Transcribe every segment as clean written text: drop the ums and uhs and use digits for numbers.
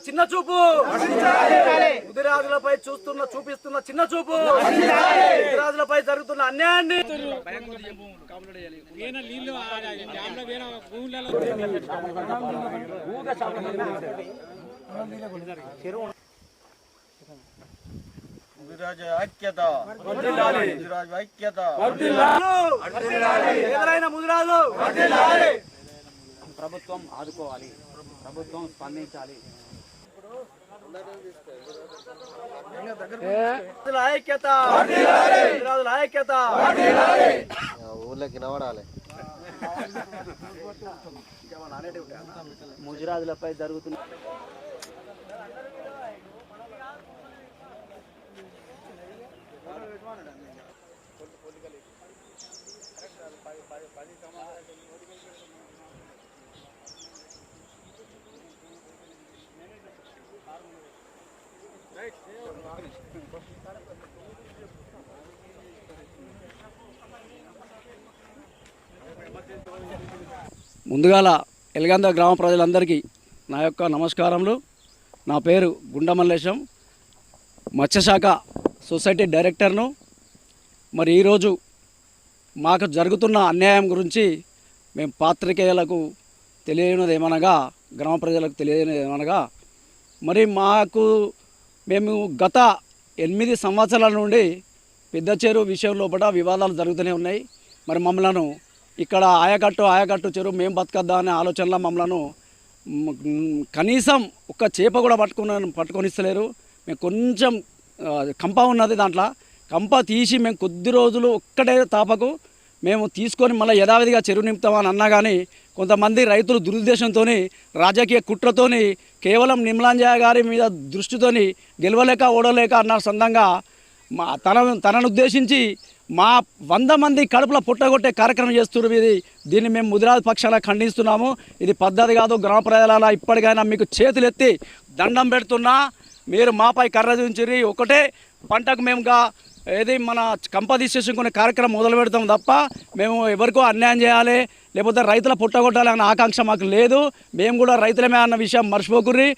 చిన్న చూపు, ముదిరాజులపై చూపిస్తున్న చిన్న చూపు, ముదిరాజులపై జరుగుతున్న అన్యాయాన్ని ఎదురైన ముదిరాజు ప్రభుత్వం ఆదుకోవాలి, ప్రభుత్వం స్పందించాలి. ఐక్యత, ఐక్యత ఊళ్ళకి నవడాలి. ముదిరాజులపై జరుగుతున్న ముందుగాల ఎల్గంద గ్రామ ప్రజలందరికీ నా యొక్క నమస్కారములు. నా పేరు గుండమల్లేశం, మత్స్యశాఖ సొసైటీ డైరెక్టర్ను. మరి ఈరోజు మాకు జరుగుతున్న అన్యాయం గురించి మేము పాత్రికేయులకు తెలియనిది ఏమనగా, గ్రామ ప్రజలకు తెలియనిది ఏమనగా, మరి మేము గత 8 సంవత్సరాల నుండి పెద్ద చెరువు విషయం లోపల వివాదాలు జరుగుతూనే ఉన్నాయి. మరి మమ్మలను ఇక్కడ ఆయకట్టు చెరువు మేము బతకద్దా అనే ఆలోచనలో మమ్మలను కనీసం ఒక్క చేప కూడా పట్టుకొనిస్తలేరు. మేము కొంచెం కంప ఉన్నది, దాంట్లో కంప తీసి మేము కొద్ది రోజులు ఒక్కటే తాపకు మేము తీసుకొని మళ్ళీ యథావిధిగా చెరువు నింపుతామని అన్నా కానీ కొంతమంది రైతులు దురుద్దేశంతో, రాజకీయ కుట్రతోని, కేవలం నిమ్లాంజయ గారి మీద దృష్టితోని గెలవలేక ఓడలేక అన్న సొంతంగా తనను ఉద్దేశించి మా 100 మంది కడుపులో పుట్టగొట్టే కార్యక్రమం చేస్తున్నారు. దీన్ని మేము ముదిరాజు పక్షాన ఖండిస్తున్నాము. ఇది పద్ధతి కాదు. గ్రామ ప్రజల ఇప్పటికైనా మీకు చేతులెత్తి దండం పెడుతున్నా, మీరు మాపై కర్ర చూపించి ఒకటే పంటకు మేముగా ఏది మన కంప తీసేసుకునే కార్యక్రమం మొదలు పెడతాం తప్ప మేము ఎవరికో అన్యాయం చేయాలి లేకపోతే రైతుల పుట్టగొట్టాలి అన్న ఆకాంక్ష మాకు లేదు. మేము కూడా రైతులమే అన్న విషయం మర్చిపోకుర్రి.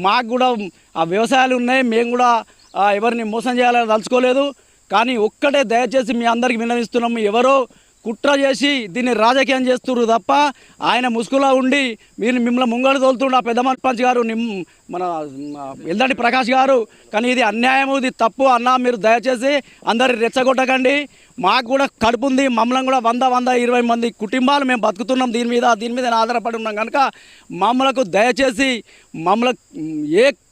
మాకు కూడా ఆ వ్యవసాయాలు ఉన్నాయి, మేము కూడా ఎవరిని మోసం చేయాలని తలుచుకోలేదు. కానీ ఒక్కటే దయచేసి మీ అందరికీ విన్నవిస్తున్నాము, ఎవరో కుట్ర చేసి దీన్ని రాజకీయం చేస్తున్నారు తప్ప ఆయన ముసుగులో ఉండి మిమ్మల్ని ముంగడు తోలుతుండ పెద్ద పంచ్ గారు, మన ఎల్దండి ప్రకాష్ గారు. కానీ ఇది అన్యాయము, ఇది తప్పు అన్న. మీరు దయచేసి అందరు రెచ్చగొట్టకండి. మాకు కూడా కడుపు ఉంది, మమ్మల్ని కూడా 120 మంది కుటుంబాలు మేము బతుకుతున్నాం దీని మీద ఆధారపడి ఉన్నాం కనుక మమ్మల్ని దయచేసి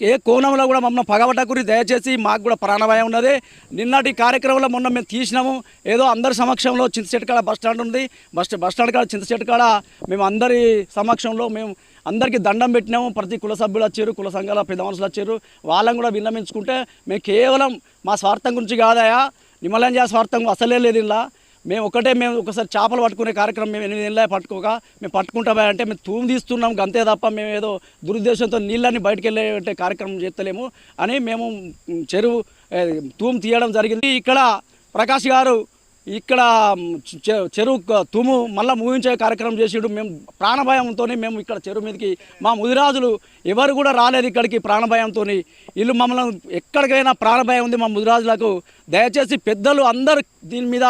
ఏ కోణంలో కూడా మమ్మల్ని పగబట్టకురి. దయచేసి మాకు కూడా ప్రాణభయం ఉన్నది. నిన్నటి కార్యక్రమంలో మొన్న మేము తీసినాము, ఏదో అందరి సమక్షంలో చింతచెట్టు కాడ బస్ స్టాండ్ ఉంది, బస్ స్టాండ్ కాడ చింతచెట్టు కాడ మేము అందరి సమక్షంలో మేము అందరికీ దండం పెట్టినాము. ప్రతి కుల సభ్యులు వచ్చారు, కుల సంఘాల పెద్ద మనుషులు వచ్చారు. వాళ్ళని కూడా విన్నమించుకుంటే మేము కేవలం మా స్వార్థం గురించి కాదయా, నిమ్మలంజా స్వార్థం అసలే లేదు. ఇలా మేము ఒకసారి చేపలు పట్టుకునే కార్యక్రమం మేము 8 ఏళ్ళ మేము పట్టుకుంటామా అంటే మేము తూము తీస్తున్నాం అంతే తప్ప మేము ఏదో దురుద్దేశంతో నీళ్ళని బయటకు వెళ్ళే కార్యక్రమం చేస్తలేము అని మేము చెరువు తూము తీయడం జరిగింది. ఇక్కడ ప్రకాష్ గారు ఇక్కడ చెరువు తుము మళ్ళీ మూవించే కార్యక్రమం చేసాడు. మేము ప్రాణభయంతో మేము ఇక్కడ చెరువు మీదకి మా ముదిరాజులు ఎవరు కూడా రాలేదు ఇక్కడికి ప్రాణభయంతో. వీళ్ళు మమ్మల్ని ఎక్కడికైనా ప్రాణభయం ఉంది మా ముదిరాజులకు. దయచేసి పెద్దలు అందరూ దీని మీద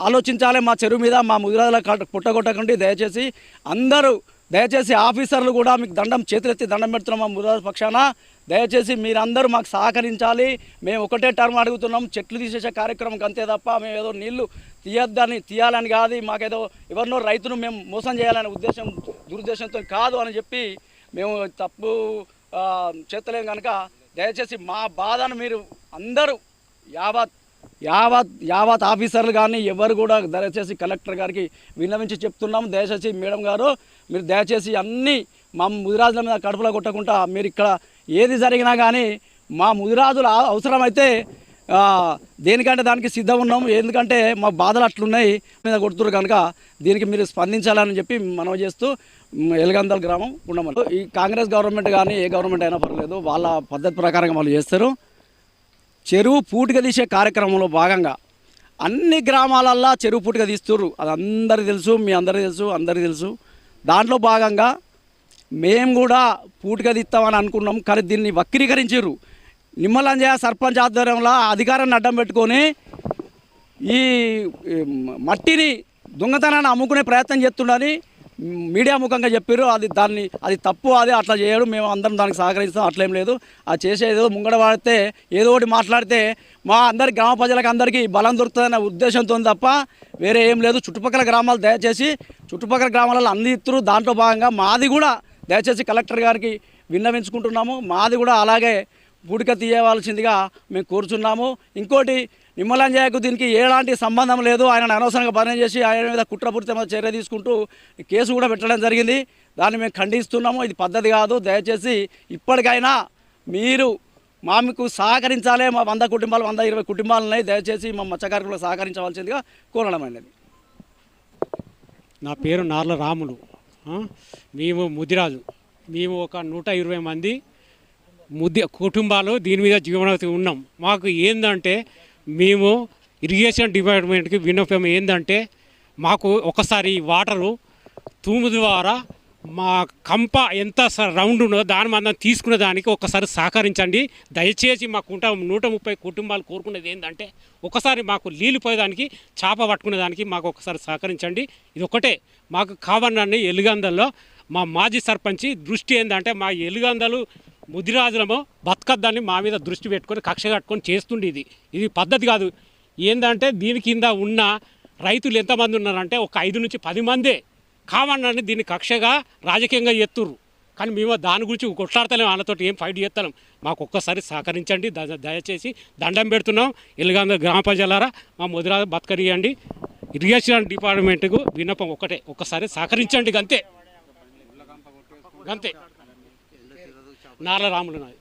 ఆలోచించాలి. మా చెరువు మీద మా ముదిరాజులకు పుట్టగొట్టకండి దయచేసి. దయచేసి ఆఫీసర్లు కూడా మీకు చేతులెత్తి దండం పెడుతున్నాం మా ముదిరాజు పక్షాన. దయచేసి మీరందరూ మాకు సహకరించాలి. మేము ఒకటే టర్మ్ అడుగుతున్నాం, చెట్లు తీసేసే కార్యక్రమం అంతే తప్ప మేము ఏదో నీళ్లు తీయాలని కాదు, మాకేదో ఎవరినో రైతును మేము మోసం చేయాలనే దురుద్దేశంతో కాదు అని చెప్పి మేము తప్పు చేస్తలేం కనుక దయచేసి మా బాధను మీరు అందరూ యావత్ ఆఫీసర్లు కానీ ఎవరు కూడా దయచేసి కలెక్టర్ గారికి విన్నవించి చెప్తున్నాము. దయచేసి మేడం గారు మీరు దయచేసి అన్నీ మా ముదిరాజుల మీద కడుపులో కొట్టకుండా మీరు ఇక్కడ ఏది జరిగినా కానీ మా ముదిరాజులు అవసరమైతే దేనికంటే దానికి సిద్ధం ఉన్నాం. ఎందుకంటే మా బాధలు అట్లున్నాయి మీద కొడుతున్నారు కనుక దీనికి మీరు స్పందించాలని చెప్పి మనవి చేస్తూ ఎల్గందల గ్రామం ఉండమని. ఈ కాంగ్రెస్ గవర్నమెంట్ కానీ ఏ గవర్నమెంట్ అయినా పర్లేదు, వాళ్ళ పద్ధతి ప్రకారంగా వాళ్ళు చేస్తారు. చెరువు పూటిగా తీసే కార్యక్రమంలో భాగంగా అన్ని గ్రామాలల్లో చెరువు పూటిగా తీస్తున్నారు. అది అందరికీ తెలుసు, మీ అందరికీ తెలుసు. దాంట్లో భాగంగా మేము కూడా పూటగది ఇస్తామని అనుకున్నాం, కానీ దీన్ని వక్రీకరించారు. నిమ్మలంజయ సర్పంచ్ ఆధ్వర్యంలో అధికారాన్ని అడ్డం పెట్టుకొని ఈ మట్టిని దొంగతనాన్ని అమ్ముకునే ప్రయత్నం చేస్తుండని మీడియా ముఖంగా చెప్పారు. అది తప్పు, అది అట్లా చేయడం మేము అందరం దానికి సహకరిస్తాం, అట్లేం లేదు. అది చేసేదో ముంగడ వాడితే ఏదో ఒకటి మాట్లాడితే మా అందరి గ్రామ ప్రజలకు అందరికీ బలం దొరుకుతుందనే ఉద్దేశంతో తప్ప వేరే ఏం లేదు. చుట్టుపక్కల గ్రామాలు దయచేసి చుట్టుపక్కల గ్రామాలలో అందిస్తున్నారు. దాంట్లో భాగంగా మాది కూడా దయచేసి కలెక్టర్ గారికి విన్నవించుకుంటున్నాము. మాది కూడా అలాగే పూడిక తీయవలసిందిగా మేము కోరుచున్నాము. ఇంకోటి, నిమ్మలంజయ్యకు దీనికి ఎలాంటి సంబంధం లేదు. ఆయన అనవసరంగా పని చేసి ఆయన మీద కుట్రపూరితమైన చర్య తీసుకుంటూ కేసు కూడా పెట్టడం జరిగింది. దాన్ని మేము ఖండిస్తున్నాము. ఇది పద్ధతి కాదు. దయచేసి ఇప్పటికైనా మీరు మాకు సహకరించాలి. మా 100 కుటుంబాలు 120 కుటుంబాలు ఉన్నాయి. దయచేసి మా మత్స్యకారులకు సహకరించవలసిందిగా కోరడం అనేది. నా పేరు నార్ల రాములు. మేము ముదిరాజు. మేము ఒక 120 మంది కుటుంబాలు దీని మీద జీవనోపాధి ఉన్నాం. మాకు ఏందంటే మేము ఇరిగేషన్ డిపార్ట్మెంట్కి విన్నపం ఏంటంటే మాకు ఒకసారి వాటరు తూము ద్వారా మా కంప ఎంత రౌండ్ ఉన్నదో దాని మనం తీసుకునే దానికి ఒకసారి సహకరించండి దయచేసి. మాకు 130 కుటుంబాలు కోరుకునేది ఏంటంటే ఒకసారి మాకు నీళ్ళు పోయేదానికి చేప పట్టుకునేదానికి మాకు ఒకసారి సహకరించండి. ఇది ఒకటే మాకు కావాలని ఎలుగందల్లో మా మాజీ సర్పంచి దృష్టి ఏంటంటే మా ఎలుగందలు ముదిరాజులమో బతకద్దని మా మీద దృష్టి పెట్టుకొని కక్ష కట్టుకొని చేస్తుండే. ఇది పద్ధతి కాదు. ఏంటంటే దీని కింద ఉన్న రైతులు ఎంతమంది ఉన్నారంటే ఒక 5 నుంచి 10 మందే కావాలని దీన్ని కక్షగా రాజకీయంగా ఎత్తుర్రు. కానీ మేము దాని గురించి కొట్లాడతలేము, వాళ్ళతో ఏం ఫైట్ చేస్తలేం. మాకు ఒక్కసారి సహకరించండి దయచేసి దండం పెడుతున్నాం. ఎలుగంద గ్రామ ప్రజలారా మా ముదిరాజు బతకనియండి. ఇరిగేషన్ డిపార్ట్మెంట్కు విన్నపం ఒకటే, ఒక్కసారి సహకరించండి. గంతే నార్ల రాములు నాది.